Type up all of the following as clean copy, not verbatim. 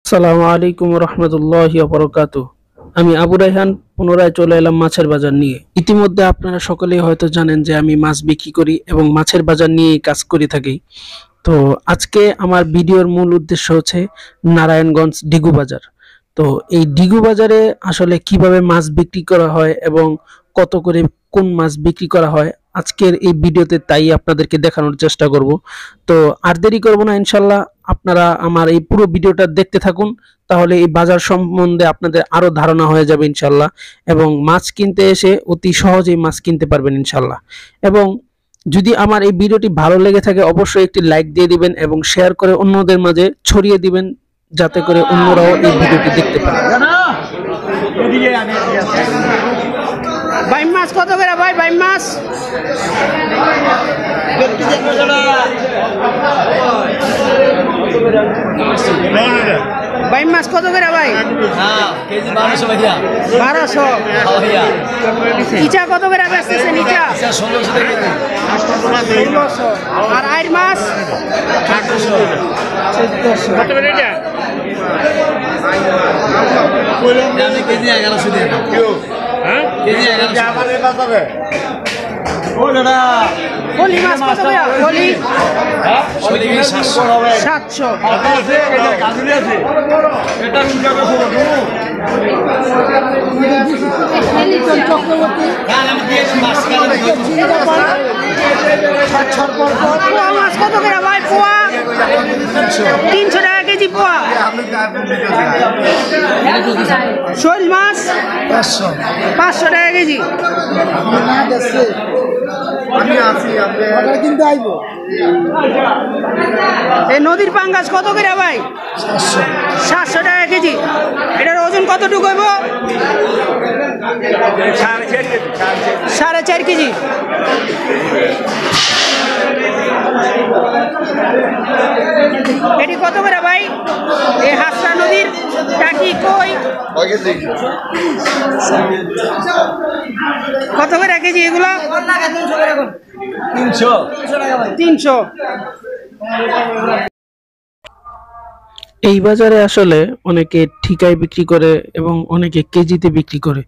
আসসালামু আলাইকুম রহমতুল্লাহি ওয়া বারাকাতুহু। আমি আবু রায়হান পুনরায় চলে এলাম মাছের বাজার নিয়ে। ইতিমধ্যে আপনারা সকলেই হয়তো জানেন যে আমি মাছ বিক্রি করি এবং মাছের বাজার নিয়েই কাজ করে থাকি। তো আজকে আমার ভিডিওর মূল উদ্দেশ্য হচ্ছে নারায়ণগঞ্জ ডিগু বাজার। তো এই ডিগু বাজারে আসলে কিভাবে মাছ বিক্রি করা হয় এবং কত করে কোন মাছ বিক্রি করা হয়, আজকের এই ভিডিওতে তাই আপনাদেরকে দেখানোর চেষ্টা করব। তো আর দেরি করব না, ইনশাল্লাহ আপনারা আমার এই পুরো ভিডিওটা দেখতে থাকুন, তাহলে এই বাজার সম্বন্ধে আপনাদের আরো ধারণা হয়ে যাবে ইনশাল্লাহ, এবং মাছ কিনতে এসে অতি সহজেই মাছ কিনতে পারবেন ইনশাল্লাহ। এবং যদি আমার এই ভিডিওটি ভালো লেগে থাকে অবশ্যই একটি লাইক দিয়ে দিবেন এবং শেয়ার করে অন্যদের মাঝে ছড়িয়ে দিবেন, যাতে করে অন্যরাও এই ভিডিওটি দেখতে পারে। বাইম মাছ কত করে ভাই? বাইম মাছ বাইম মাছ কত করে ভাই? 1200। ইচা কত করে বেচতেছেন? ইচা 1600। আর আইর মাছ 1400। কেজি 1100 দিয়ে কেজি 1100। ফলি মাছ কত করে? ফলি 700। পোয়া মাছ কত করে ভাই? পোয়া 300 টাকা কেজি পোয়া। শোল মাছ 500 টাকা কেজি। এই নদীর পাঙ্গাস কত করে ভাই? 700 টাকা কেজি। এটার ওজন কতটুকু হইব? 4.5 কেজি। এটি কত করে ভাই? এই হাসরা নদীর টাকি কই কত করে কেজি? এগুলা 300। এই বাজারে আসলে অনেকে ঠিকায় বিক্রি করে এবং অনেকে কেজিতে বিক্রি করে।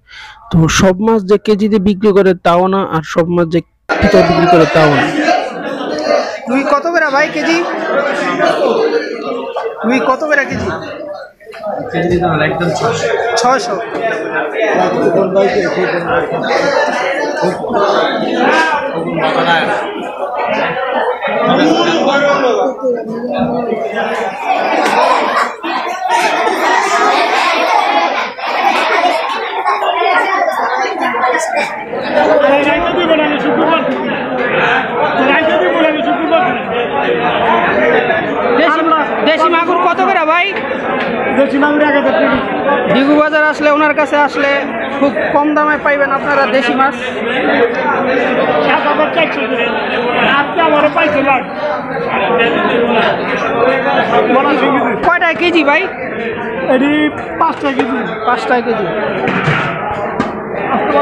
তো সব মাছ যে কেজিতে বিক্রি করে তাও না, আর সব মাছ যে ঠিকায় বিক্রি করে তাও না। তুই কত করে ভাই কেজি? তুই কত করে কেজি? 600। দেশি মাগুর কত করে ভাই? দেশি মাগুর 1000 টাকা। ডিগু বাজার আসলে ওনার কাছে আসলে খুব কম দামে পাইবেন আপনারা দেশি মাছ। 7400 করে। আজকে আমার পাইছে লাগ। কয়টা কেজি ভাই? এডি 5 টাকা কেজি। 5 টাকা কেজি। আজকে